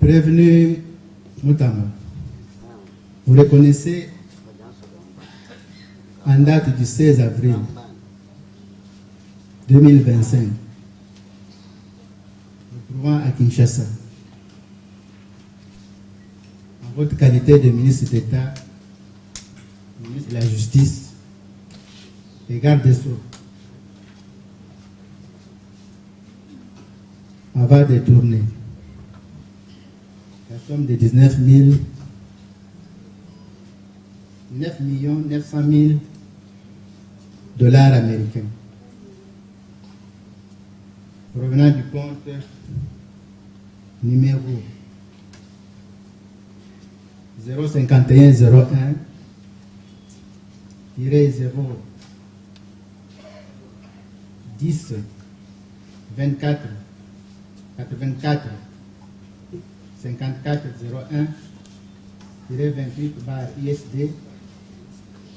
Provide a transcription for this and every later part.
Prévenu Moutama, vous reconnaissez en date du 16 avril 2025, nous trouvons à Kinshasa, en votre qualité de ministre d'État, ministre de la Justice et garde des Sceaux, avoir détourné la somme de 9 900 000 dollars américains provenant du compte numéro 05101 0 10 24 84 54 01 28 ISD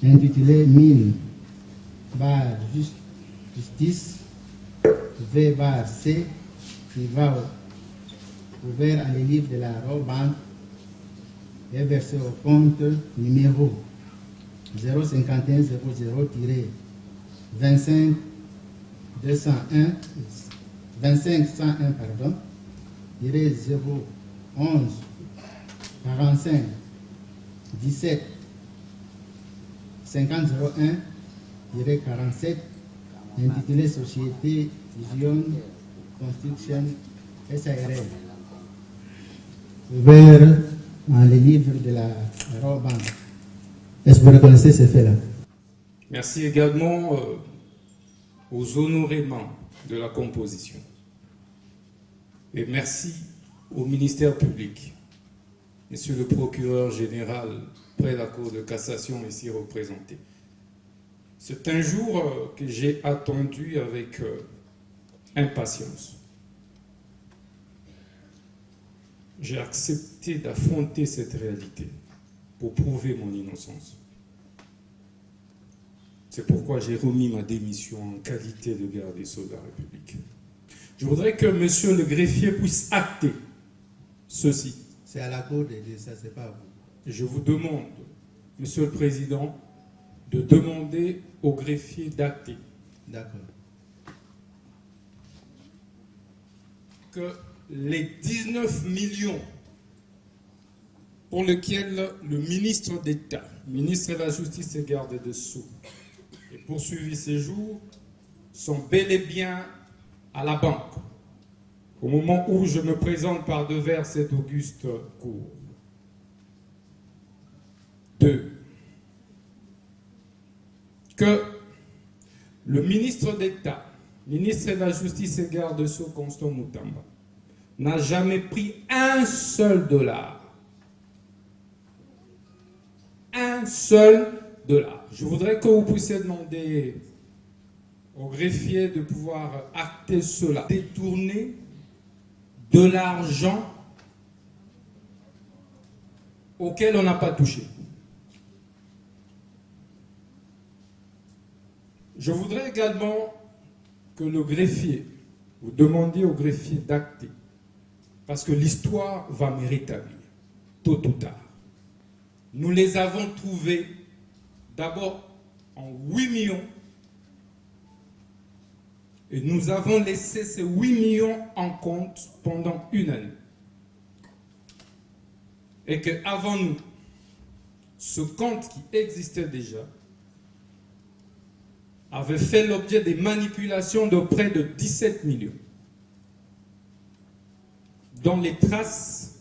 intitulé 1000 justice V C qui va ouvert à les livres de la Banque et versé au compte numéro 051 00 25 201 25 101 pardon 011 45 17 50 01 47 intitulé Société Vision Construction SARL ouvert dans les livres de la Banque. Est-ce que vous reconnaissez ces faits-là? Merci également aux honorés membres de la composition. Et merci au ministère public, Monsieur le procureur général près la Cour de cassation ici représenté. C'est un jour que j'ai attendu avec impatience. J'ai accepté d'affronter cette réalité pour prouver mon innocence. C'est pourquoi j'ai remis ma démission en qualité de garde des Sceaux de la République. Je voudrais que monsieur le greffier puisse acter ceci. C'est à la Cour de dire ça, c'est pas à vous. Je vous demande, monsieur le président, de demander au greffier d'acter. D'accord. Que les 19 millions pour lesquels le ministre d'État, ministre de la Justice et garde des Sceaux, et poursuivi ces jours, sont bel et bien à la banque, au moment où je me présente par devers cette auguste cour. 2. Que le ministre d'État, ministre de la Justice et garde des Sceaux, Constant Moutamba, n'a jamais pris un seul dollar. Un seul dollar. Je voudrais que vous puissiez demander au greffier de pouvoir acter cela. Détourner de l'argent auquel on n'a pas touché. Je voudrais également que le greffier, vous demandiez au greffier d'acter, parce que l'histoire va me rétablir, tôt ou tard. Nous les avons trouvés d'abord en 8 millions et nous avons laissé ces 8 millions en compte pendant une année. Et qu'avant nous, ce compte qui existait déjà avait fait l'objet des manipulations de près de 17 millions, dont les traces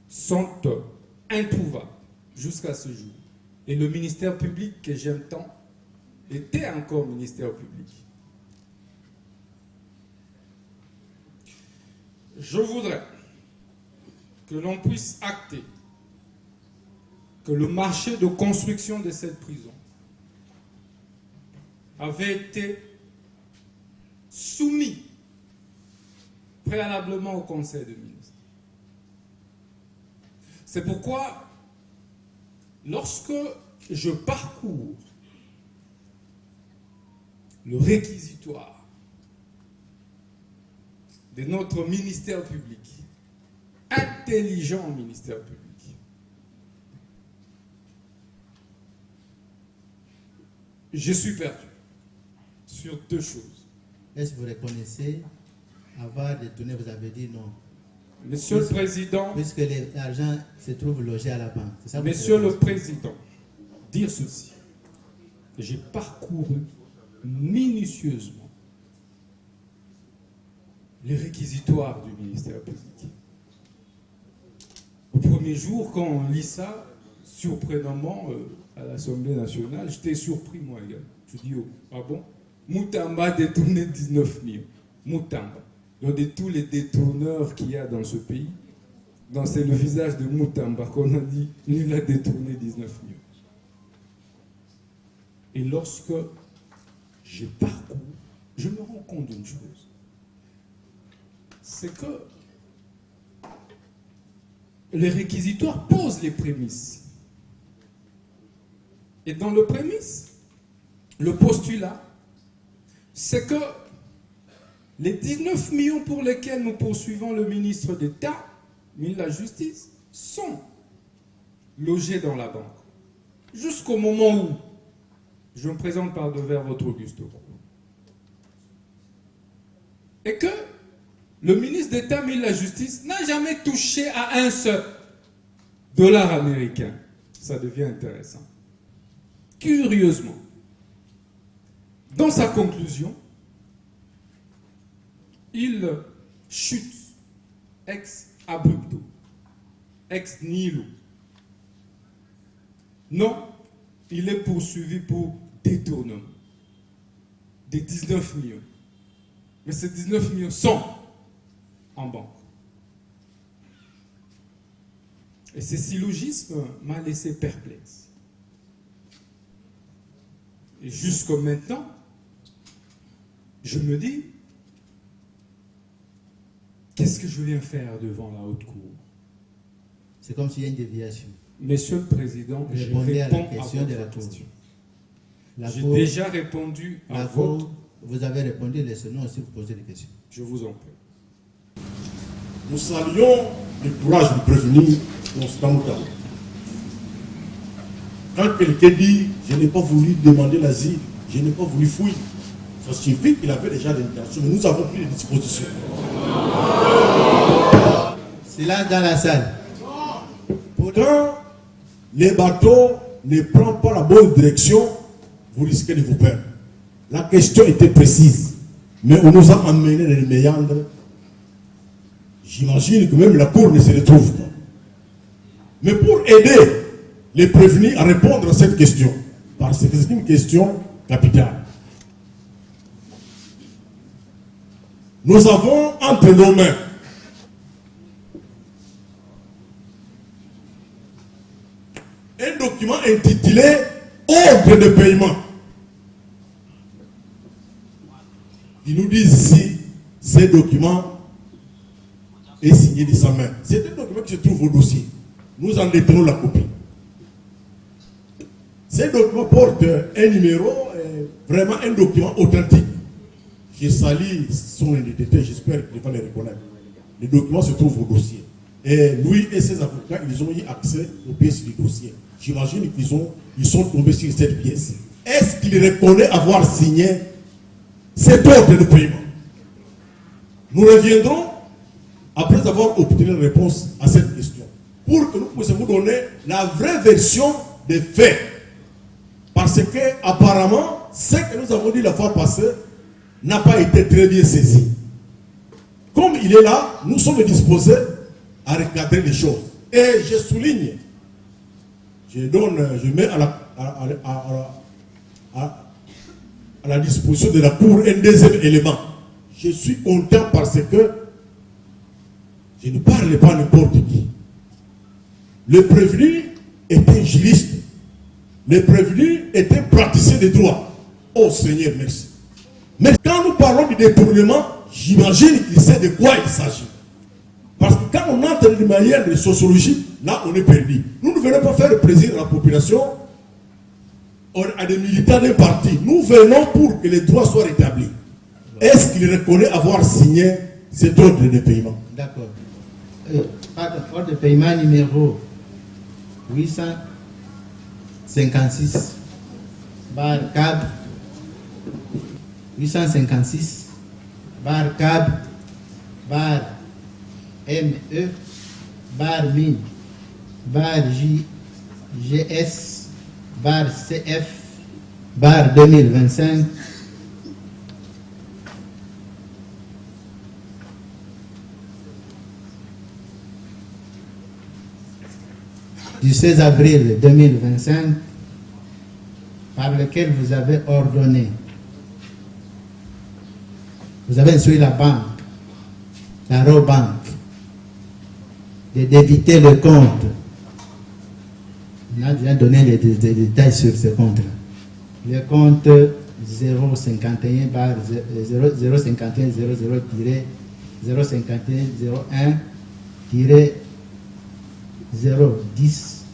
sont introuvables jusqu'à ce jour. Et le ministère public que j'aime tant était encore ministère public. Je voudrais que l'on puisse acter que le marché de construction de cette prison avait été soumis préalablement au Conseil de ministres. C'est pourquoi, lorsque je parcours le réquisitoire de notre ministère public, intelligent ministère public. Je suis perdu sur deux choses. Est-ce que vous reconnaissez avoir détourné, vous avez dit non? Monsieur le Président, puisque l'argent se trouve logé à la banque. Ça, Monsieur le Président, dire ceci. J'ai parcouru minutieusement les réquisitoires du ministère public. Au premier jour, quand on lit ça, surprenamment, à l'Assemblée nationale, j'étais surpris moi également. Je dis, oh, ah bon? Moutamba a détourné 19 millions. Moutamba. Donc de tous les détourneurs qu'il y a dans ce pays, c'est le visage de Moutamba qu'on a dit, il a détourné 19 millions. Et lorsque j'ai parcouru, je me rends compte d'une chose. C'est que les réquisitoires posent les prémices. Et dans le prémisse, le postulat, c'est que les 19 millions pour lesquels nous poursuivons le ministre d'État, ministre de la Justice, sont logés dans la banque. Jusqu'au moment où je me présente par devers votre Auguste Cour. Et que le ministre d'État, ministre de la Justice, n'a jamais touché à un seul dollar américain. Ça devient intéressant. Curieusement, dans sa conclusion, il chute ex abrupto, ex nihilo. Non, il est poursuivi pour détournement des 19 millions. Mais ces 19 millions sont en banque. Et ce syllogisme m'a laissé perplexe. Et jusqu'à maintenant, je me dis, qu'est-ce que je viens faire devant la haute cour? C'est comme s'il y a une déviation. Monsieur le Président, je réponds à la question de la question. J'ai déjà répondu à votre... Vous avez répondu, laissez-nous aussi vous poser des questions. Je vous en prie. Nous saluons le courage de prévenir Constant Moutamba. Quand quelqu'un dit « je n'ai pas voulu demander l'asile, je n'ai pas voulu fouiller », ça signifie qu'il avait déjà l'intention, mais nous avons pris les dispositions. Silence dans la salle. Quand les bateaux ne prennent pas la bonne direction, vous risquez de vous perdre. La question était précise, mais on nous a emmenés dans les méandres. J'imagine que même la cour ne se retrouve pas. Mais pour aider les prévenus à répondre à cette question, parce que c'est une question capitale, nous avons entre nos mains un document intitulé Ordre de paiement. Ils nous disent ici, ce document est signé de sa main. C'est un document qui se trouve au dossier. Nous en détenons la copie. Ce document porte un numéro, vraiment un document authentique. J'ai sali son identité, j'espère qu'il va les reconnaître. Le document se trouve au dossier. Et lui et ses avocats, ils ont eu accès aux pièces du dossier. J'imagine qu'ils sont tombés sur cette pièce. Est-ce qu'il reconnaît avoir signé cet ordre de paiement? Nous reviendrons après avoir obtenu une réponse à cette question, pour que nous puissions vous donner la vraie version des faits. Parce que, apparemment, ce que nous avons dit la fois passée n'a pas été très bien saisi. Comme il est là, nous sommes disposés à recadrer les choses. Et je souligne, je mets à la disposition de la Cour un deuxième élément. Je suis content parce que je ne parle pas n'importe qui. Le prévenu était juriste. Le prévenu était praticien de droit. Oh Seigneur, merci. Mais quand nous parlons du détournement, j'imagine qu'il sait de quoi il s'agit. Parce que quand on entre de manière de sociologie, là on est perdu. Nous ne venons pas faire plaisir à la population, à des militants d'un parti. Nous venons pour que les droits soient rétablis. Est-ce qu'il reconnaît avoir signé cet ordre de paiement? D'accord. ordre de paiement numéro 856 bar CAB 856 bar CAB bar ME bar MIN bar JGS bar CF bar 2025 du 16 avril 2025 par lequel vous avez ordonné, vous avez instruit la banque, la Robank, de débiter le compte. On a déjà donné les détails sur ce compte-là. Le compte 051 bar 051 00 051 01 010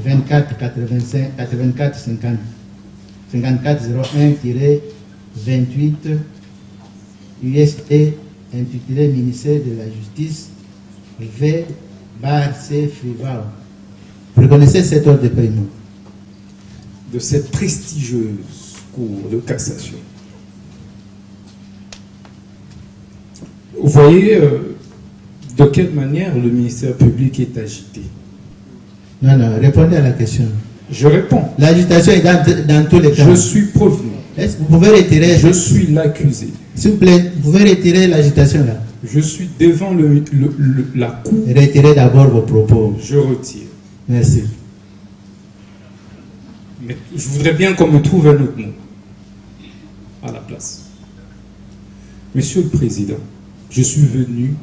24 85 84 50 54 01 28 UST intitulé Ministère de la Justice V bar C Frivao. Vous reconnaissez cet ordre de paiement de cette prestigieuse cour de cassation. Vous voyez de quelle manière le ministère public est agité. Non, répondez à la question. Je réponds. L'agitation est dans tous les cas. Je suis prévenu. Est-ce que vous pouvez retirer? Je suis l'accusé. S'il vous plaît, vous pouvez retirer l'agitation là. Je suis devant la cour. Retirez d'abord vos propos. Je retire. Merci. Mais je voudrais bien qu'on me trouve un autre mot à la place. Monsieur le Président, je suis venu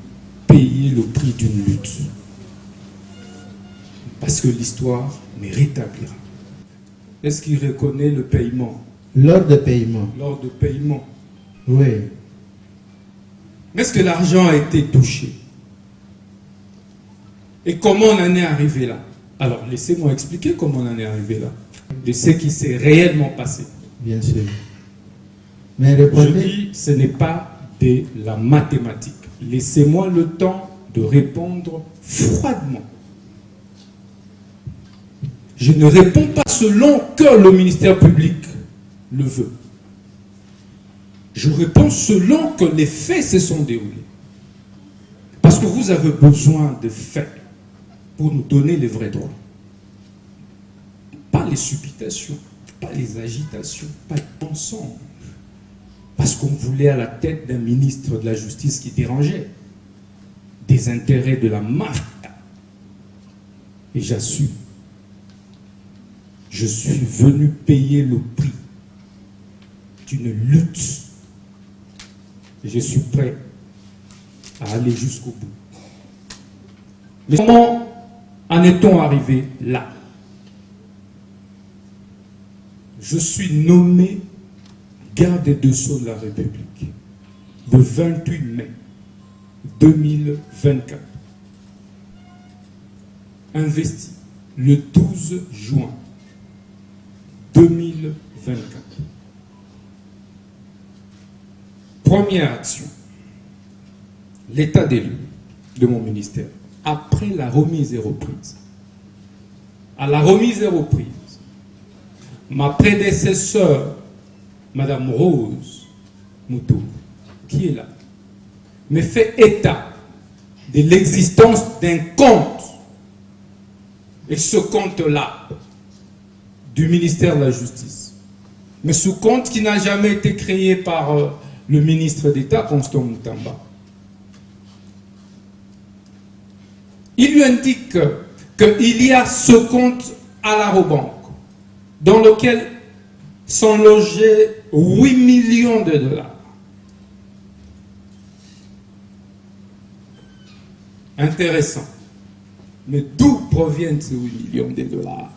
payer le prix d'une lutte. Parce que l'histoire me rétablira. Est-ce qu'il reconnaît le paiement? L'ordre de paiement. L'ordre de paiement. Oui. Mais est-ce que l'argent a été touché? Et comment on en est arrivé là? Alors, laissez-moi expliquer comment on en est arrivé là. De ce qui s'est réellement passé. Bien sûr. Mais Je répondez. dis, ce n'est pas de la mathématique. Laissez-moi le temps de répondre froidement. Je ne réponds pas selon que le ministère public le veut. Je réponds selon que les faits se sont déroulés. Parce que vous avez besoin de faits pour nous donner les vrais droits. Pas les supputations, pas les agitations, pas les mensonges. Parce qu'on voulait à la tête d'un ministre de la Justice qui dérangeait des intérêts de la mafia. Et j'assume. Je suis venu payer le prix d'une lutte. Et je suis prêt à aller jusqu'au bout. Mais comment en est-on arrivé là? Je suis nommé garde des Sceaux de la République le 28 mai 2024. Investi le 12 juin 2024. Première action, l'état des lieux de mon ministère, après la remise et reprise. À la remise et reprise, ma prédécesseure, Madame Rose Moutou, qui est là, me fait état de l'existence d'un compte. Et ce compte-là, du ministère de la Justice. Mais ce compte qui n'a jamais été créé par le ministre d'État, Constant Moutamba. Il lui indique qu'il y a ce compte à la Robank, dans lequel sont logés 8 millions de dollars. Intéressant. Mais d'où proviennent ces 8 millions de dollars?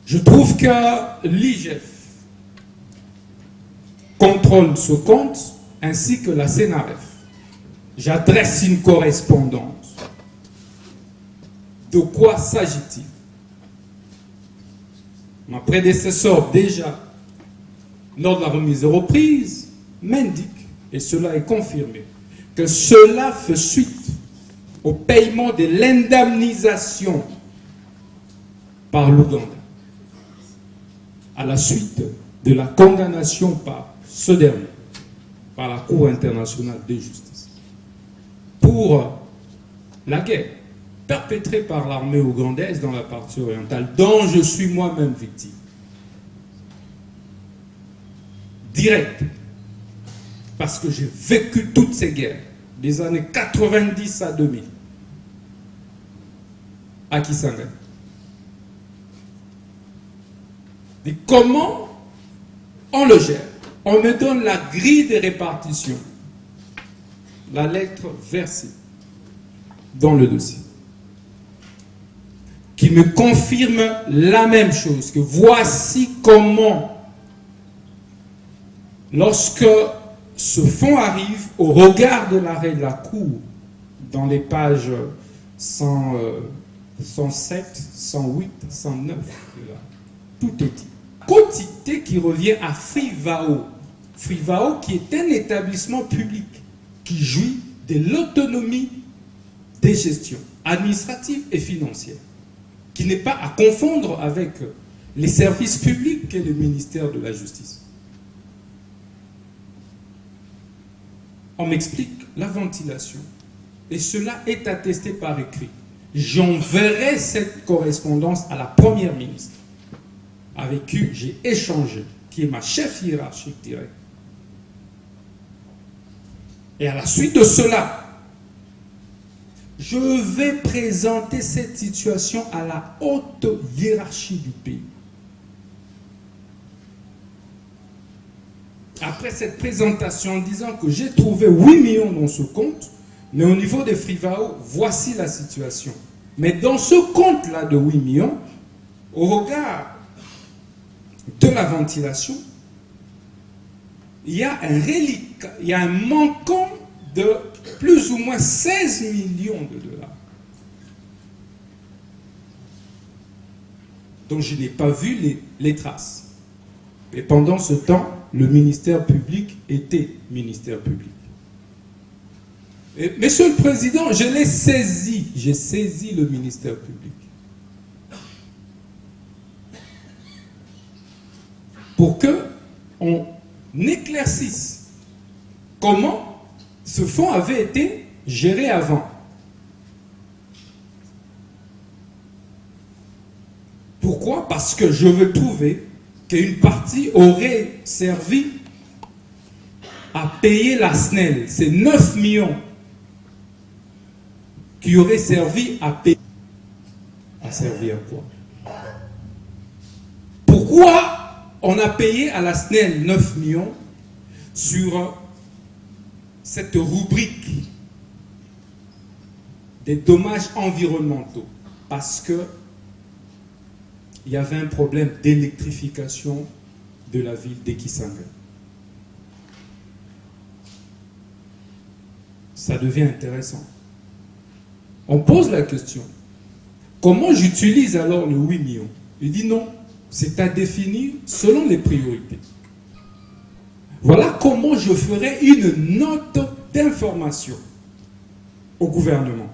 Je trouve que l'IGF contrôle ce compte ainsi que la CNRF. J'adresse une correspondance. De quoi s'agit-il? Ma prédécesseur, déjà, lors de la remise et reprise, m'indique, et cela est confirmé, que cela fait suite au paiement de l'indemnisation par l'Ouganda, à la suite de la condamnation par ce dernier, par la Cour internationale de justice, pour la guerre perpétrée par l'armée ougandaise dans la partie orientale, dont je suis moi-même victime. Direct, parce que j'ai vécu toutes ces guerres, des années 90 à 2000, à Kisangani. Et comment on le gère? On me donne la grille de répartition, la lettre versée dans le dossier, qui me confirme la même chose, que voici comment, lorsque ce fonds arrive, au regard de l'arrêt de la Cour, dans les pages 107, 108, 109, tout est dit. Quantité qui revient à Frivao. Frivao qui est un établissement public qui jouit de l'autonomie des gestions administratives et financières, qui n'est pas à confondre avec les services publics qu'est le ministère de la Justice. On m'explique la ventilation, et cela est attesté par écrit. J'enverrai cette correspondance à la première ministre, avec qui j'ai échangé, qui est ma chef hiérarchique directe. Et à la suite de cela, je vais présenter cette situation à la haute hiérarchie du pays. Après cette présentation en disant que j'ai trouvé 8 millions dans ce compte, mais au niveau des Frivao, voici la situation. Mais dans ce compte-là de 8 millions, au regard de la ventilation, il y a un relique, il y a un manquant de plus ou moins 16 millions de dollars. Donc je n'ai pas vu les traces. Et pendant ce temps, le ministère public était ministère public. Et, Monsieur le Président, je l'ai saisi, j'ai saisi le ministère public. Pour qu'on éclaircisse comment ce fonds avait été géré avant. Pourquoi? Parce que je veux prouver qu'une partie aurait servi à payer la SNEL. C'est 9 millions qui auraient servi à payer. À servir à quoi? Pourquoi on a payé à la SNEL 9 millions sur cette rubrique des dommages environnementaux? Parce que il y avait un problème d'électrification de la ville d'Ekisangani. Ça devient intéressant. On pose la question, comment j'utilise alors le 8 millions? Il dit non, c'est à définir selon les priorités. Voilà comment je ferai une note d'information au gouvernement,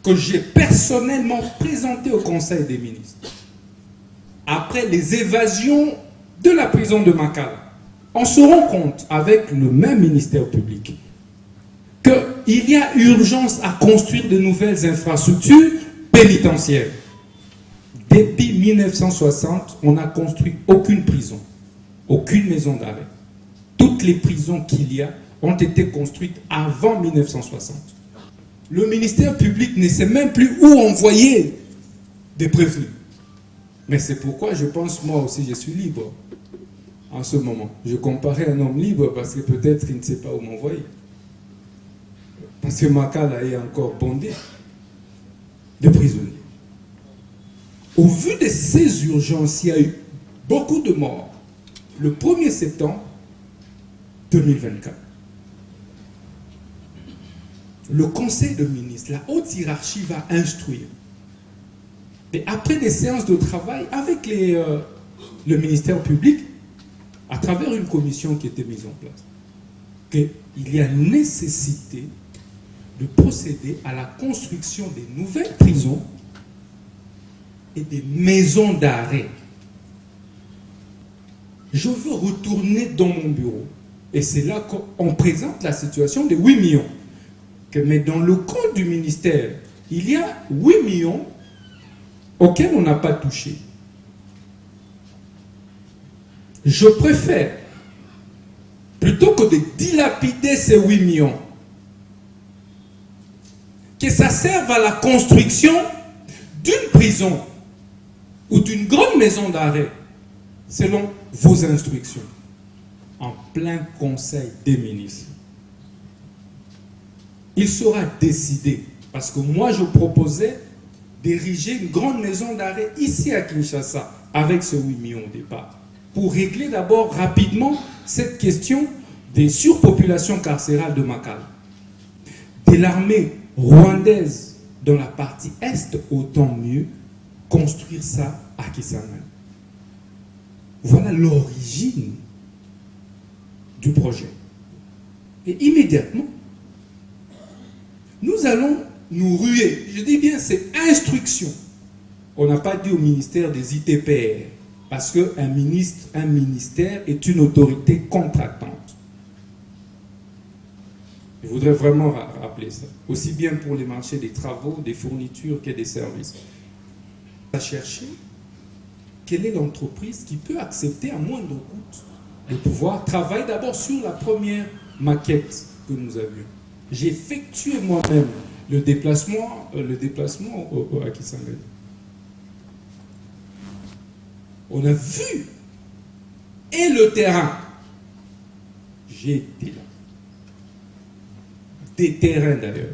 que j'ai personnellement présenté au Conseil des ministres. Après les évasions de la prison de Makala, on se rend compte avec le même ministère public qu'il y a urgence à construire de nouvelles infrastructures pénitentiaires. Depuis 1960, on n'a construit aucune prison, aucune maison d'arrêt. Toutes les prisons qu'il y a ont été construites avant 1960. Le ministère public ne sait même plus où envoyer des prévenus. Mais c'est pourquoi je pense, moi aussi, je suis libre en ce moment. Je comparais un homme libre parce que peut-être il ne sait pas où m'envoyer. Parce que Makala est encore bondé de prisonniers. Au vu de ces urgences, il y a eu beaucoup de morts le 1er septembre 2024. Le Conseil de ministres, la haute hiérarchie va instruire. Et après des séances de travail avec le ministère public, à travers une commission qui était mise en place, qu'il y a nécessité de procéder à la construction des nouvelles prisons et des maisons d'arrêt. Je veux retourner dans mon bureau. Et c'est là qu'on présente la situation de 8 millions. Mais dans le compte du ministère, il y a 8 millions auxquels on n'a pas touché. Je préfère, plutôt que de dilapider ces 8 millions, que ça serve à la construction d'une prison ou d'une grande maison d'arrêt, selon vos instructions, en plein conseil des ministres. Il sera décidé, parce que moi je proposais d'ériger une grande maison d'arrêt ici à Kinshasa, avec ce 8 millions au départ, pour régler d'abord rapidement cette question des surpopulations carcérales de Makala. De l'armée rwandaise dans la partie est, autant mieux construire ça à Kisangani. Voilà l'origine du projet. Et immédiatement, nous allons nous ruer. Je dis bien, c'est instruction. On n'a pas dit au ministère des ITPR, parce qu'un ministère est une autorité contractante. Je voudrais vraiment rappeler ça. Aussi bien pour les marchés des travaux, des fournitures que des services. À chercher quelle est l'entreprise qui peut accepter à moindre coût de pouvoir travailler d'abord sur la première maquette que nous avions. J'ai effectué moi-même le déplacement à Kisangani. On a vu et le terrain. J'ai été là. Des terrains d'ailleurs.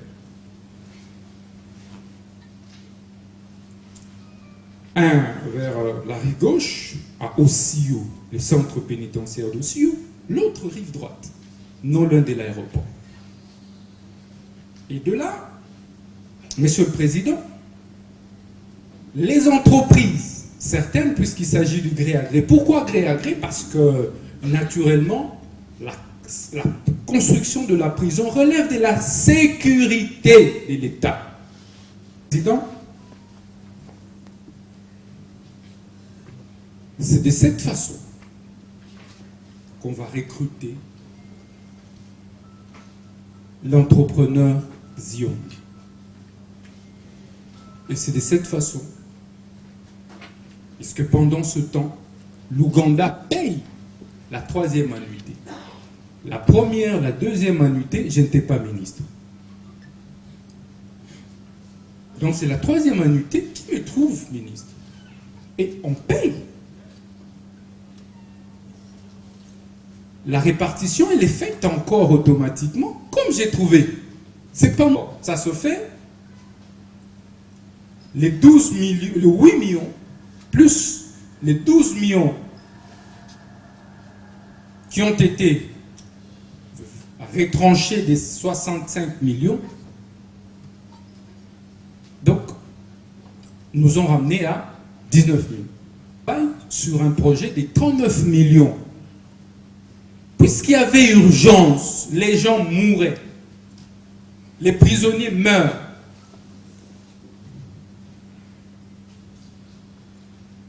Un vers la rive gauche, à Ossio, le centre pénitentiaire d'Ossio, l'autre rive droite, non loin de l'aéroport. Et de là, Monsieur le Président, les entreprises, certaines, puisqu'il s'agit du gré à gré. Pourquoi gré à gré? Parce que, naturellement, la construction de la prison relève de la sécurité de l'État. Président, c'est de cette façon qu'on va recruter l'entrepreneur Zion. Et c'est de cette façon, puisque pendant ce temps, l'Ouganda paye la 3e annuité. La première, la 2e annuité, je n'étais pas ministre. Donc c'est la 3e annuité qui me trouve ministre. Et on paye. La répartition, elle est faite encore automatiquement, comme j'ai trouvé. C'est pas moi. Ça se fait. Les 12 millions, le 8 millions, plus les 12 millions qui ont été retranchés des 65 millions, donc nous ont ramené à 19 millions. Sur un projet de 39 millions. Puisqu'il y avait urgence, les gens mouraient, les prisonniers meurent.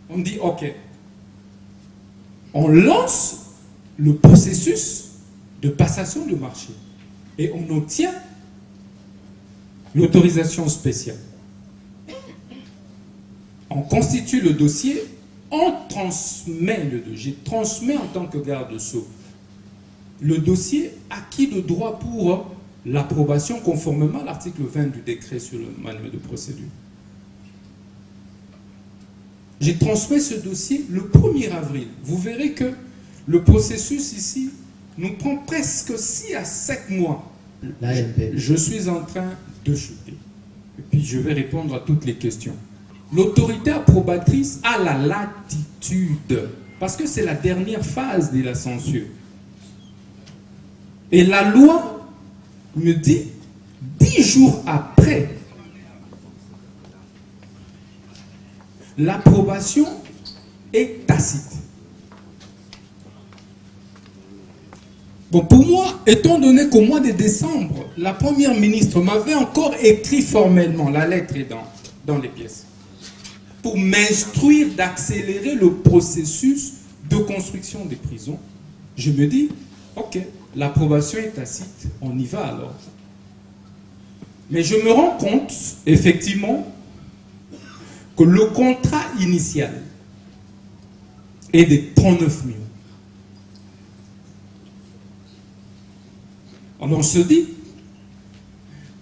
On dit, ok, on lance le processus de passation de marché et on obtient l'autorisation spéciale. On constitue le dossier, on transmet le dossier, je transmets en tant que garde-sceau le dossier acquis de droit pour l'approbation conformément à l'article 20 du décret sur le manuel de procédure. J'ai transmis ce dossier le 1er avril. Vous verrez que le processus ici nous prend presque 6 à 7 mois. Je suis en train de chuter. Et puis je vais répondre à toutes les questions. L'autorité approbatrice a la latitude, parce que c'est la dernière phase de la censure. Et la loi me dit 10 jours après l'approbation est tacite. Bon, pour moi, étant donné qu'au mois de décembre, la première ministre m'avait encore écrit formellement, la lettre est dans les pièces, pour m'instruire d'accélérer le processus de construction des prisons, je me dis, ok, l'approbation est tacite, on y va alors. Mais je me rends compte, effectivement, que le contrat initial est de 39 millions. Alors on se dit,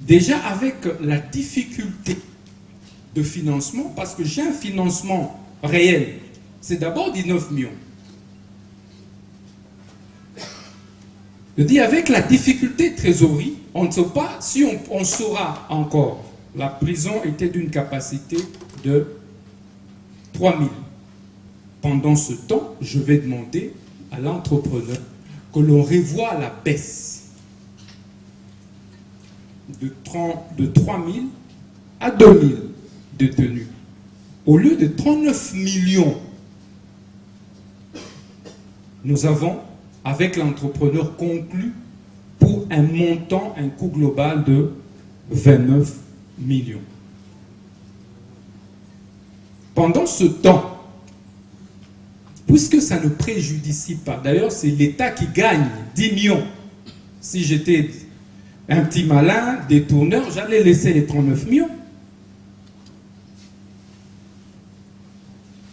déjà avec la difficulté de financement, parce que j'ai un financement réel, c'est d'abord 19 millions. Je dis, avec la difficulté de trésorerie, on ne sait pas si on saura encore. La prison était d'une capacité de 3 000. Pendant ce temps, je vais demander à l'entrepreneur que l'on revoie à la baisse de 3 000 à 2 000 détenus. Au lieu de 39 millions, nous avons, avec l'entrepreneur, conclu pour un montant, un coût global de 29 millions. Pendant ce temps, puisque ça ne préjudicie pas, d'ailleurs c'est l'État qui gagne 10 millions. Si j'étais un petit malin, détourneur, j'allais laisser les 39 millions.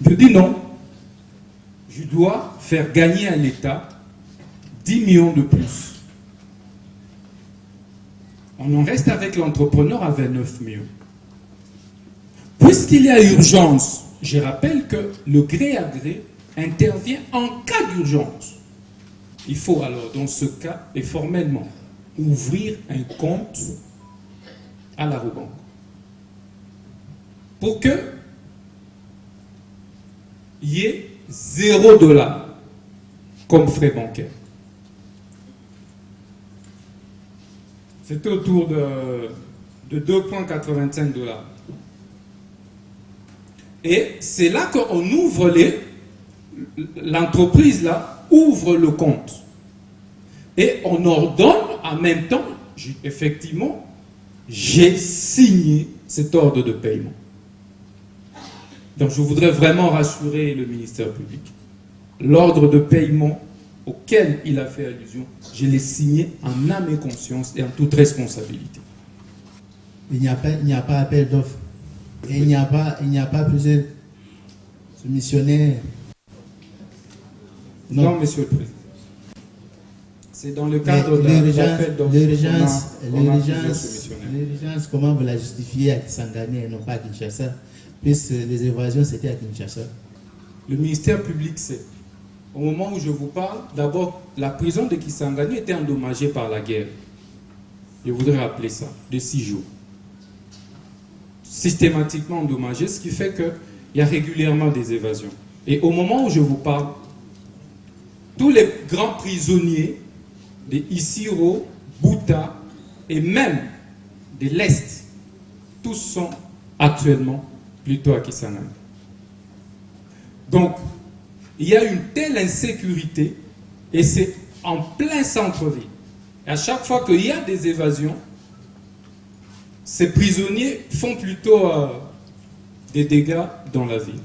Je dis non. Je dois faire gagner à l'État 10 millions de plus. On en reste avec l'entrepreneur à 29 millions. Puisqu'il y a urgence, je rappelle que le gré à gré intervient en cas d'urgence. Il faut alors, dans ce cas, et formellement, ouvrir un compte à la Rabobank. Pour que il y ait 0 $ comme frais bancaires. C'était autour de 2,85 $. Et c'est là qu'on ouvre l'entreprise là ouvre le compte. Et on ordonne en même temps, effectivement, j'ai signé cet ordre de paiement. Donc je voudrais vraiment rassurer le ministère public. L'ordre de paiement auquel il a fait allusion, je l'ai signé en âme et conscience et en toute responsabilité. Il n'y a pas appel d'offres. Et il n'y a pas plusieurs missionnaires. Non, Monsieur le Président. C'est dans le cadre de l'appel d'offres. L'urgence, comment vous la justifiez à Kisangani et non pas à Kinshasa, puisque les évasions c'était à Kinshasa? Le ministère public sait. Au moment où je vous parle, d'abord, la prison de Kisangani était endommagée par la guerre. Je voudrais rappeler ça, de 6 jours. Systématiquement endommagée, ce qui fait qu'il y a régulièrement des évasions. Et au moment où je vous parle, tous les grands prisonniers de Isiro, Bouta et même de l'Est, tous sont actuellement plutôt à Kisangani. Donc, il y a une telle insécurité et c'est en plein centre-ville. À chaque fois qu'il y a des évasions, ces prisonniers font plutôt des dégâts dans la ville.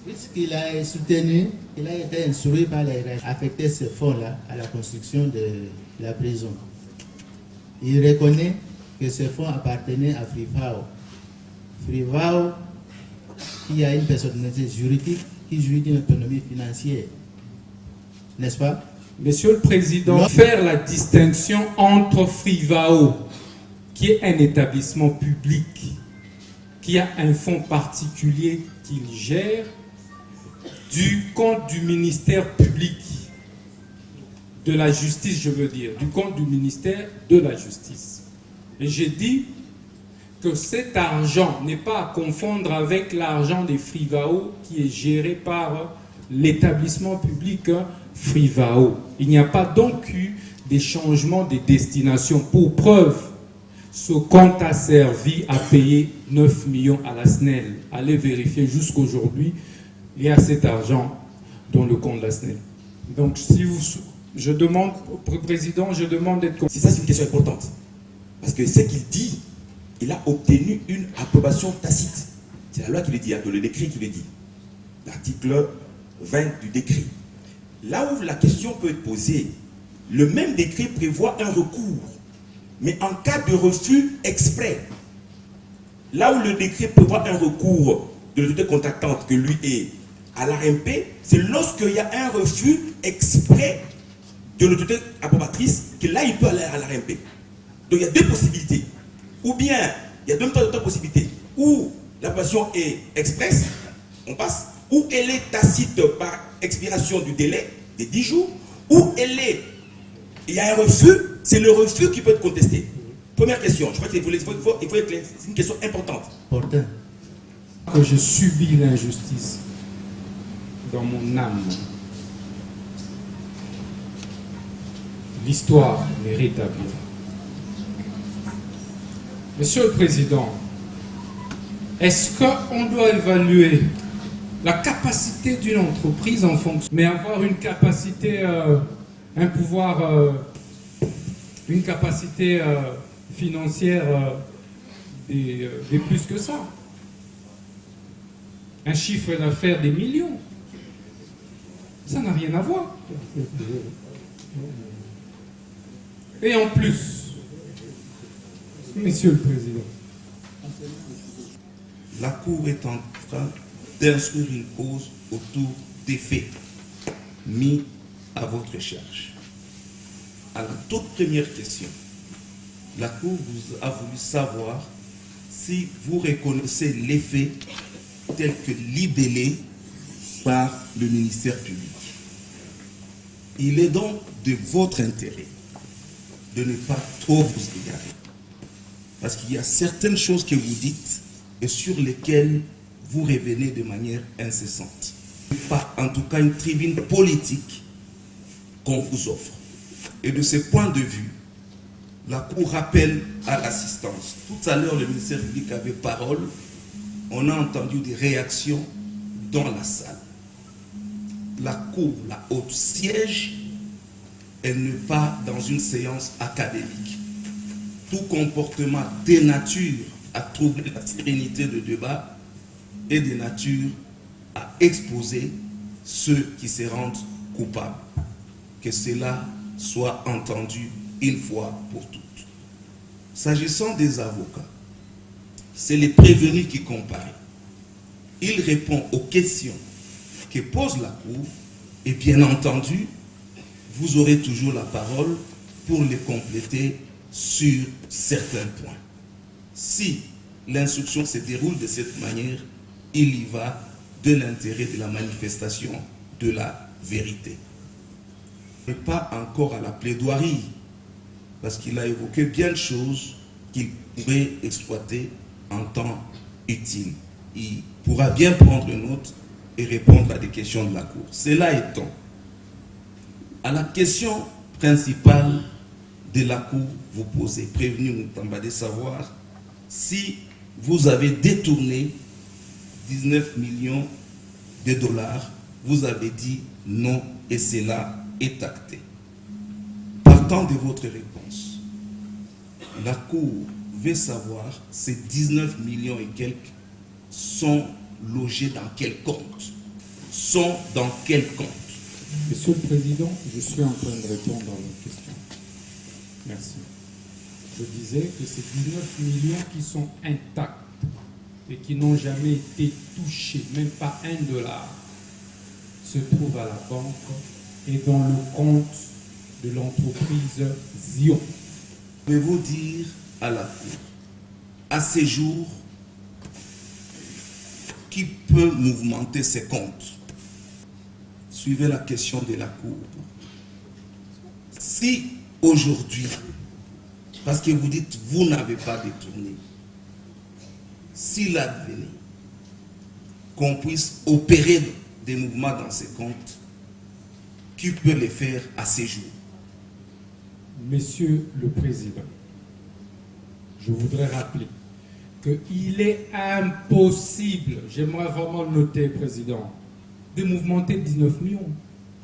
Puisqu'il a soutenu, il a été instruit par les règles, affecter ce fonds-là à la construction de la prison. Il reconnaît que ce fonds appartenait à Frivao. Frivao, qui a une personnalité juridique, qui jouit d'une autonomie financière. N'est-ce pas? Monsieur le Président, faire la distinction entre Frivao, qui est un établissement public, qui a un fonds particulier qu'il gère, du compte du ministère public, de la justice, je veux dire, du compte du ministère de la justice. Et j'ai dit que cet argent n'est pas à confondre avec l'argent des Frivao qui est géré par l'établissement public Frivao. Il n'y a pas donc eu des changements de destination. Pour preuve, ce compte a servi à payer 9 millions à la SNEL. Allez vérifier jusqu'aujourd'hui, il y a cet argent dans le compte de la SNEL. Donc si vous Je demande, Président, je demande d'être... C'est ça, c'est une question importante. Parce que ce qu'il dit, il a obtenu une approbation tacite. C'est la loi qui le dit, le décret qui le dit. L'article 20 du décret. Là où la question peut être posée, le même décret prévoit un recours, mais en cas de refus exprès. Là où le décret prévoit un recours de l'autorité contractante que lui est à l'ARMP, c'est lorsqu'il y a un refus exprès de l'autorité approbatrice que là il peut aller à l'ARMP. Donc il y a deux possibilités. Ou bien, il y a deux possibilités. Ou l'approbation est expresse, on passe, ou elle est tacite par expiration du délai des 10 jours, ou il y a un refus, c'est le refus qui peut être contesté. Première question, je crois qu'il faut être clair, c'est une question importante. Porteur. Que je subis l'injustice dans mon âme. L'histoire les rétablira. Monsieur le Président, est-ce qu'on doit évaluer la capacité d'une entreprise en fonction, mais avoir une capacité, un pouvoir, une capacité financière des plus que ça? Un chiffre d'affaires des millions. Ça n'a rien à voir. Et en plus, Monsieur le Président, la Cour est en train d'instruire une cause autour des faits mis à votre charge. À la toute première question, la Cour vous a voulu savoir si vous reconnaissez les faits tels que libellés par le ministère public. Il est donc de votre intérêt de ne pas trop vous égarer. Parce qu'il y a certaines choses que vous dites et sur lesquelles vous revenez de manière incessante. Pas en tout cas une tribune politique qu'on vous offre. Et de ce point de vue, la Cour rappelle à l'assistance. Tout à l'heure, le ministère public avait parole. On a entendu des réactions dans la salle. La Cour, la haute siège, elle n'est pas dans une séance académique. Tout comportement dénature à troubler la sérénité de débat et de nature à exposer ceux qui se rendent coupables. Que cela soit entendu une fois pour toutes. S'agissant des avocats, c'est les prévenus qui comparent. Il répond aux questions que pose la Cour et bien entendu, vous aurez toujours la parole pour les compléter sur certains points. Si l'instruction se déroule de cette manière, il y va de l'intérêt de la manifestation de la vérité. Mais pas encore à la plaidoirie, parce qu'il a évoqué bien de choses qu'il pourrait exploiter en temps utile. Il pourra bien prendre note et répondre à des questions de la Cour. Cela étant, à la question principale de la Cour, vous posez, prévenu Moutamba de savoir si vous avez détourné 19 millions de dollars, vous avez dit non et cela est acté. Partant de votre réponse, la Cour veut savoir ces 19 millions et quelques sont logés dans quel compte? Sont dans quel compte? Monsieur le Président, je suis en train de répondre à votre question. Merci. Je disais que ces 19 millions qui sont intacts et qui n'ont jamais été touchés, même pas $1, se trouvent à la banque et dans le compte de l'entreprise Zion. Pouvez-vous dire à la Cour, à ces jours, qui peut mouvementer ces comptes? Suivez la question de la Cour. Si aujourd'hui, parce que vous dites vous n'avez pas détourné, s'il advenait qu'on puisse opérer des mouvements dans ces comptes, qui peut les faire à ces jours? Monsieur le Président, je voudrais rappeler qu'il est impossible, j'aimerais vraiment le noter, Président, de mouvementer 19 millions.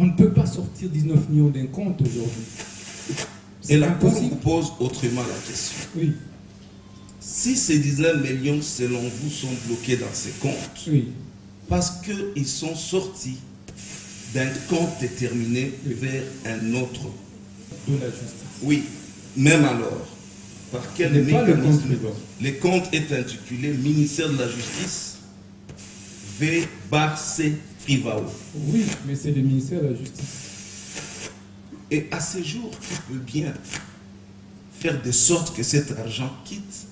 On ne peut pas sortir 19 millions d'un compte aujourd'hui. Et la Cour impossible. vous pose autrement la question. Oui, Si ces 19 millions, selon vous, sont bloqués dans ces comptes, oui. parce qu'ils sont sortis d'un compte déterminé vers un autre. De la justice. Oui, même alors, par quel Ce n'est pas le compte mécanisme privé. le compte est intitulé Ministère de la Justice V/C Privao. Oui, mais c'est le ministère de la Justice. Et à ce jour, tu peux bien faire de sorte que cet argent quitte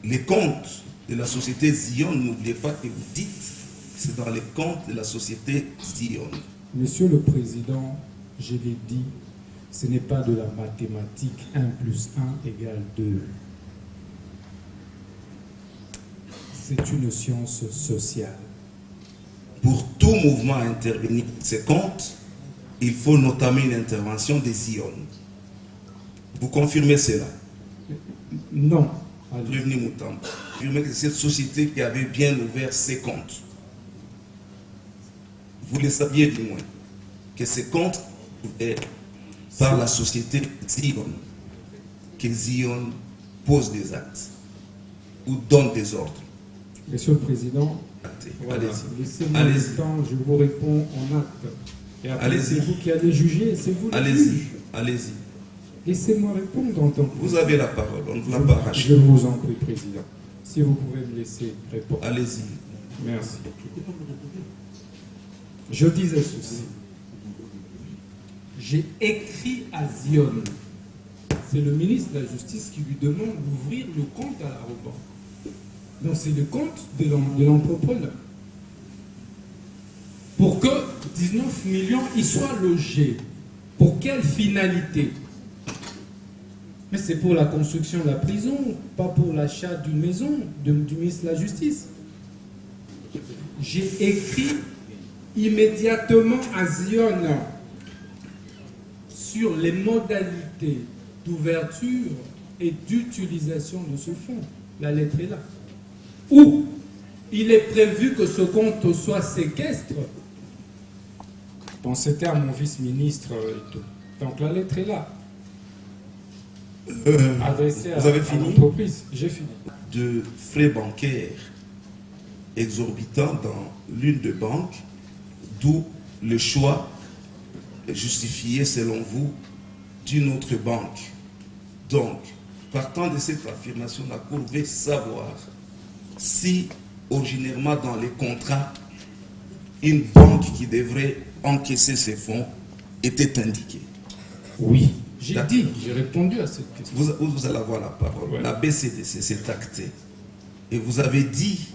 les comptes de la société Zion. N'oubliez pas que vous dites que c'est dans les comptes de la société Zion. Monsieur le Président, je l'ai dit, ce n'est pas de la mathématique 1 plus 1 égale 2. C'est une science sociale. Pour tout mouvement à intervenir dans ces comptes, il faut notamment une intervention des Zion. Vous confirmez cela? Non. Allez. Prévenu Moutam. Confirmez que c'est cette société qui avait bien ouvert ses comptes. Vous le saviez du moins, que ces comptes ouverts par la société Zion, que Zion pose des actes ou donne des ordres. Monsieur le Président, voilà. Allez-y. Laissez-moi Allez-y. le temps, je vous réponds en acte. Et après, Allez-y. c'est vous qui allez juger, c'est vous le Allez-y. juge. Allez-y. Laissez-moi répondre en tant que... Vous avez la parole, on ne vous l'a pas Je arraché. vous en prie, Président. Si vous pouvez me laisser répondre. Allez-y. Merci. Je disais ceci. J'ai écrit à Zion. C'est le ministre de la Justice qui lui demande d'ouvrir le compte à la Roban. Donc c'est le compte de l'entrepreneur. Pour que 19 millions y soient logés. Pour quelle finalité? Mais c'est pour la construction de la prison, pas pour l'achat d'une maison du ministre de la Justice. J'ai écrit immédiatement à Zion sur les modalités d'ouverture et d'utilisation de ce fonds. La lettre est là. Où il est prévu que ce compte soit séquestre. Bon, c'était à mon vice-ministre et tout. Donc la lettre est là. Adressée vous avez à fini? l'entreprise. J'ai fini. De frais bancaires exorbitants dans l'une des banques, d'où le choix justifié selon vous d'une autre banque. Donc, partant de cette affirmation, la Cour veut savoir si originairement dans les contrats, une banque qui devrait encaisser ces fonds était indiquée. Oui. J'ai D'accord. dit, j'ai répondu à cette question. Vous allez avoir la parole. Ouais. La BCDC s'est actée. Et vous avez dit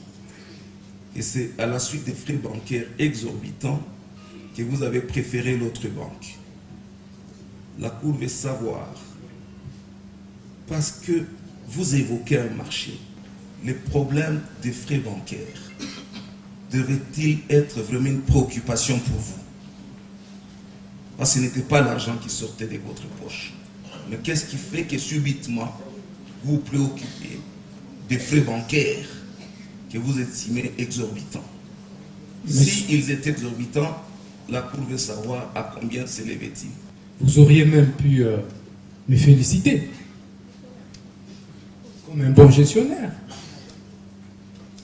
que c'est à la suite des frais bancaires exorbitants que vous avez préféré l'autre banque. La Cour veut savoir, parce que vous évoquez un marché, les problèmes des frais bancaires devraient-ils être vraiment une préoccupation pour vous? Parce que ce n'était pas l'argent qui sortait de votre poche. Mais qu'est-ce qui fait que subitement, vous vous préoccupez des frais bancaires que vous estimez exorbitants? Si ils étaient exorbitants, la Cour veut savoir à combien s'élevait-il. Vous auriez même pu me féliciter. Comme un bon gestionnaire.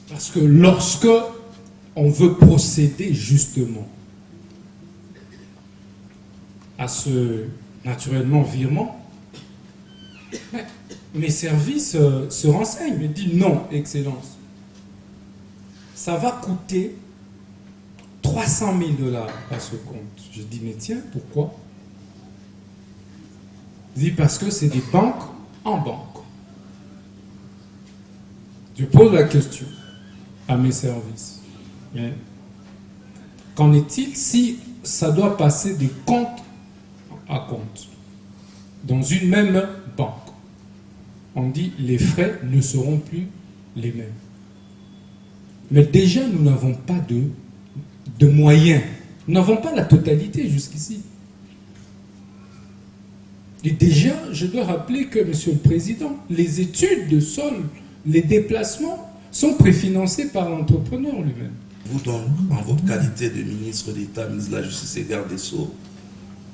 Parce que lorsque on veut procéder justement à ce, naturellement, virement, mes services se renseignent, me disent non, Excellence. Ça va coûter 300 000 $ à ce compte. Je dis, mais tiens, pourquoi? Je dis, parce que c'est des banques en banque. Je pose la question à mes services. Mais qu'en est-il si ça doit passer de compte à compte dans une même banque? On dit les frais ne seront plus les mêmes. Mais déjà, nous n'avons pas de moyens. Nous n'avons pas la totalité jusqu'ici. Et déjà, je dois rappeler que, Monsieur le Président, les études de sol, les déplacements sont préfinancés par l'entrepreneur lui-même. vous donc, en votre qualité de ministre d'État, ministre de la Justice et garde des Sceaux,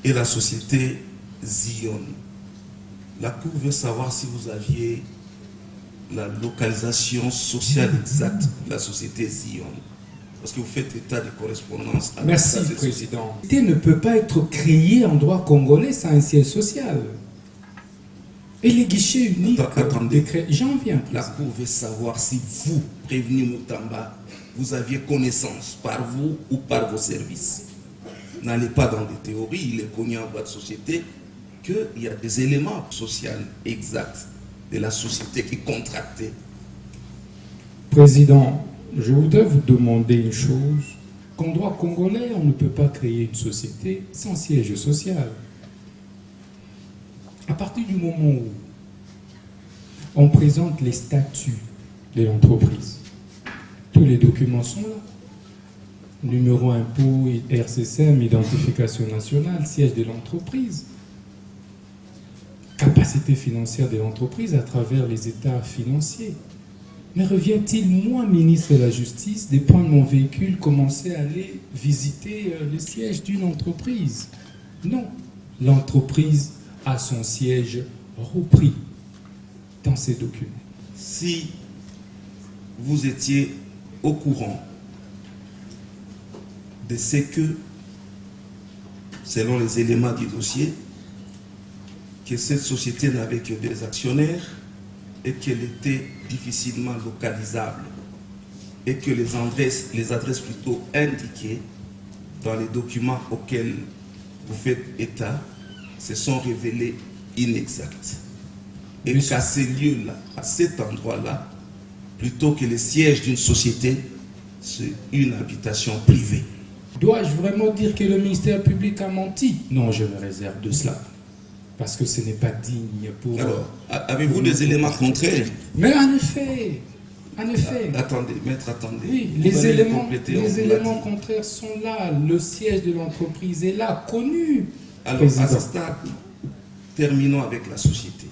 et la société Zion. La Cour veut savoir si vous aviez la localisation sociale exacte de la société Zion. Parce que vous faites état de correspondance avec Merci, cette Président. La société ne peut pas être créée en droit congolais sans un siège social. Et les guichets uniques... Attendez. J'en viens. La Cour veut savoir si vous, prévenu Moutamba, vous aviez connaissance par vous ou par vos services. N'allez pas dans des théories, il est connu en droit de société qu'il y a des éléments sociaux exacts de la société qui est contractée. Président, je voudrais vous demander une chose. Qu'en droit congolais, on ne peut pas créer une société sans siège social. À partir du moment où on présente les statuts de l'entreprise, tous les documents sont là. Numéro impôt, RCCM, identification nationale, siège de l'entreprise, capacité financière de l'entreprise à travers les états financiers. Mais revient-il, moi, ministre de la Justice, de prendre mon véhicule, commencer à aller visiter le siège d'une entreprise? Non. L'entreprise a son siège repris dans ses documents. Si vous étiez au courant de ce que, selon les éléments du dossier, que cette société n'avait que des actionnaires et qu'elle était difficilement localisable et que les adresses plutôt indiquées dans les documents auxquels vous faites état se sont révélées inexactes. Et qu'à ces lieux-là, à cet endroit-là, plutôt que le siège d'une société, c'est une habitation privée. Dois-je vraiment dire que le ministère public a menti? Non, je me réserve de cela. Parce que ce n'est pas digne pour... Alors, avez-vous des éléments contraires? Mais en effet, Attendez, maître, attendez. oui, les éléments contraires sont là. Le siège de l'entreprise est là, connu. Alors, Président. à ce stade, terminons avec la société.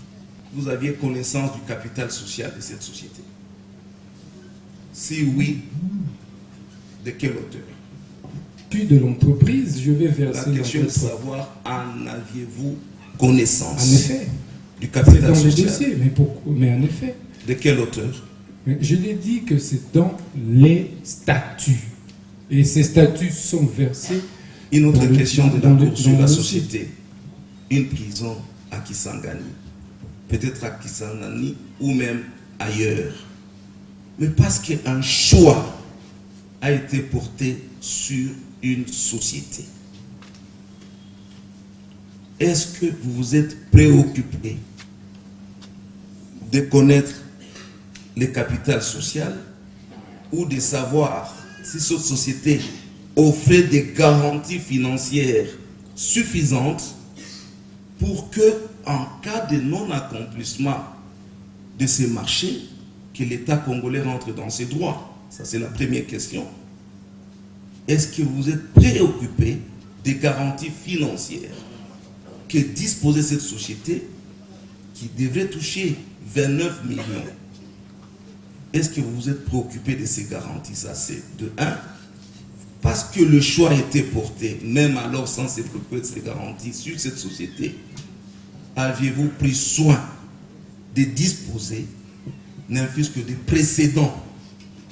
Vous aviez connaissance du capital social de cette société? Si oui, de quelle hauteur? De l'entreprise, je vais verser... La question est de savoir, en aviez-vous connaissance? En effet. Du C'est capital dans les social? dossiers, mais pourquoi? Mais en effet. De quelle hauteur? Mais je l'ai dit que c'est dans les statuts. Et ces statuts sont versés... Une autre question de la Cour sur la dossier. société. Une prison à Kisangani. Peut-être à Kisangani ou même ailleurs. Mais parce qu'un choix a été porté sur une société. Est-ce que vous vous êtes préoccupé de connaître le capital social ou de savoir si cette société offrait des garanties financières suffisantes pour que, en cas de non-accomplissement de ces marchés, que l'État congolais rentre dans ses droits? Ça, c'est la première question. Est-ce que vous êtes préoccupé des garanties financières que disposait cette société qui devrait toucher 29 millions? Est-ce que vous vous êtes préoccupé de ces garanties? Ça, c'est de 1. Parce que le choix a été porté, même alors sans se préoccuper de ces garanties sur cette société, aviez-vous pris soin de disposer, n'en fût-ce que des précédents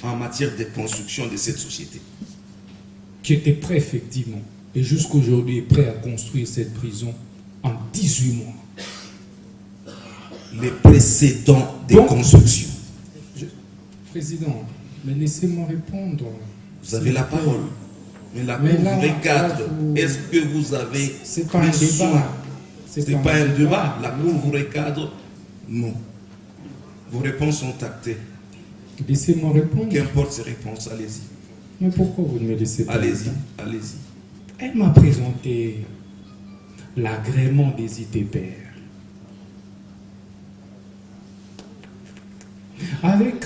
en matière de construction de cette société? Qui était prêt, effectivement, et jusqu'aujourd'hui est prêt à construire cette prison en 18 mois. Les précédents des constructions. Président, mais laissez-moi répondre. Vous avez la parole. Mais la Cour vous recadre. Est-ce que vous avez... C'est pas un débat. C'est pas un débat. La Cour vous recadre. Non. Vos réponses sont actées. Laissez-moi répondre. Qu'importe ces réponses, allez-y. Mais pourquoi vous ne me laissez pas? Allez-y, allez-y. Elle m'a présenté l'agrément des ITPR. Avec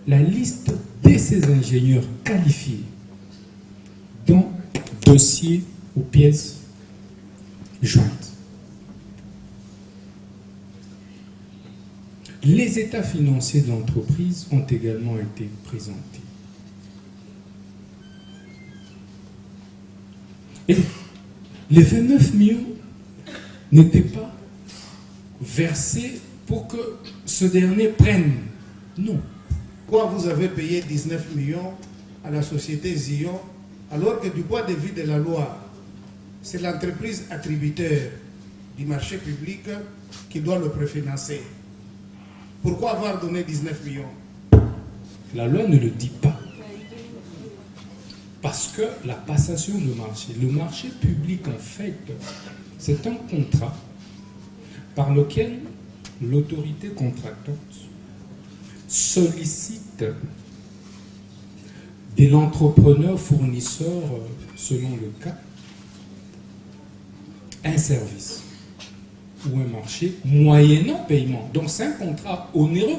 la liste de ces ingénieurs qualifiés dans dossier ou pièces jointes. Les états financiers de l'entreprise ont également été présentés. Et les 29 millions n'étaient pas versés pour que ce dernier prenne. Non. Pourquoi vous avez payé 19 millions à la société Zion alors que du point de vue de la loi, c'est l'entreprise attributeur du marché public qui doit le préfinancer? Pourquoi avoir donné 19 millions? La loi ne le dit pas. Parce que la passation de marché, le marché public en fait, c'est un contrat par lequel l'autorité contractante sollicite de l'entrepreneur fournisseur, selon le cas, un service ou un marché moyennant paiement. Donc c'est un contrat onéreux.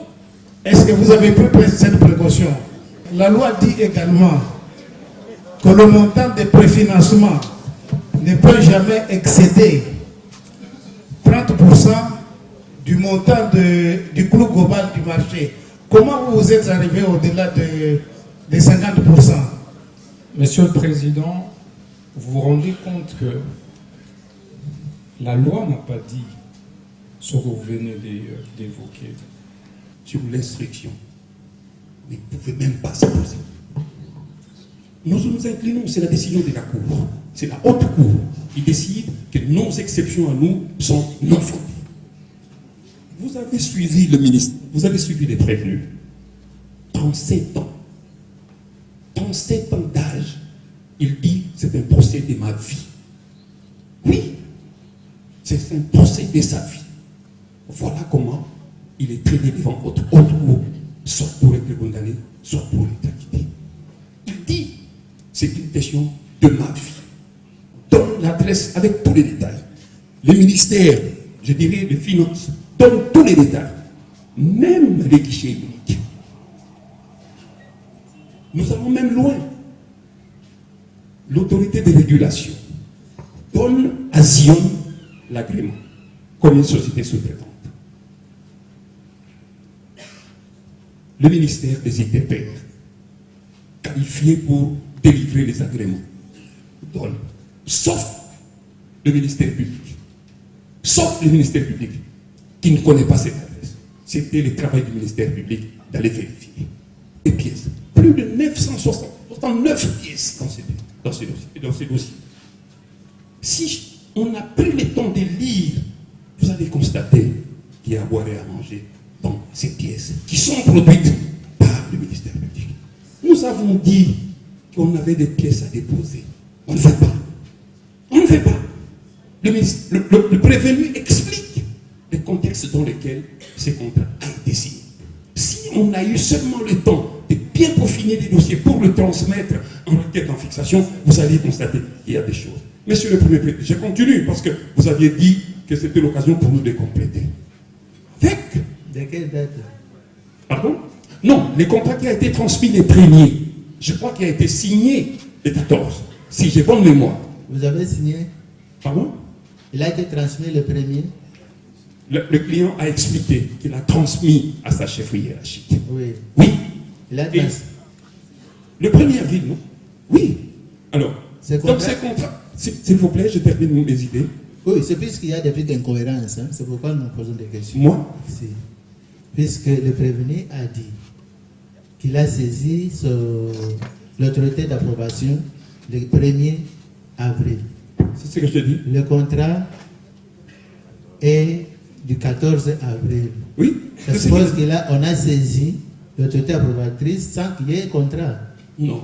Est-ce que vous avez pris cette précaution? La loi dit également que le montant de préfinancement ne peut jamais excéder 30% du montant du coût global du marché. Comment vous êtes arrivé au-delà de 50%? Monsieur le Président, vous vous rendez compte que la loi n'a pas dit ce que vous venez d'évoquer. Sur l'instruction, vous ne pouvez même pas s'opposer. Nous nous inclinons, c'est la décision de la Cour. C'est la haute Cour qui décide que nos exceptions à nous sont non fondées. Vous avez suivi le ministre, vous avez suivi les prévenus. 37 ans. 37 ans d'âge. Il dit, c'est un procès de ma vie. Oui, c'est un procès de sa vie. Voilà comment il est traîné devant votre haute Cour, soit pour être condamné, soit pour être acquitté. Il dit, c'est une question de ma vie. Donne l'adresse avec tous les détails. Le ministère, je dirais, des Finances, donne tous les détails. Même les guichets uniques. Nous allons même loin. L'autorité de régulation donne à Zion l'agrément comme une société sous-traitante. Le ministère des ITPR, qualifié pour délivrer les agréments, donne, sauf le ministère public. Sauf le ministère public, qui ne connaît pas cette adresse. C'était le travail du ministère public d'aller vérifier les pièces. Plus de 969 pièces dans ce dossier. Si on a pris le temps de lire, vous allez constater qu'il y a à boire et à manger dans ces pièces qui sont produites par le ministère public. Nous avons dit qu'on avait des pièces à déposer. On ne fait pas. On ne fait pas. Le prévenu explique le contexte dans lequel ces contrats ont été signés. Si on a eu seulement le temps de bien peaufiner les dossiers pour le transmettre en requête en fixation, vous allez constater qu'il y a des choses. Monsieur le Premier président, je continue parce que vous aviez dit que c'était l'occasion pour nous de compléter. Avec... De quelle date? Pardon? Non, le contrat qui a été transmis les premiers, je crois qu'il a été signé le 14, si j'ai bonne mémoire. Vous avez signé? Pardon? Il a été transmis le premier? Le client a expliqué qu'il a transmis à sa chefferie hiérarchique. Oui. Oui. Il a Et transmis. le 1er avril, non? Oui. Alors, donc ces contrats, s'il vous plaît, je termine mes idées. Oui, c'est puisqu'il y a des petites incohérences. Hein, c'est pourquoi nous posons des questions. Moi? Si. Puisque le prévenu a dit qu'il a saisi l'autorité d'approbation le 1er avril. C'est ce que je te dis. Le contrat est du 14 avril. Oui. Je suppose qu'on a saisi l'autorité approbatrice sans qu'il y ait contrat. Non.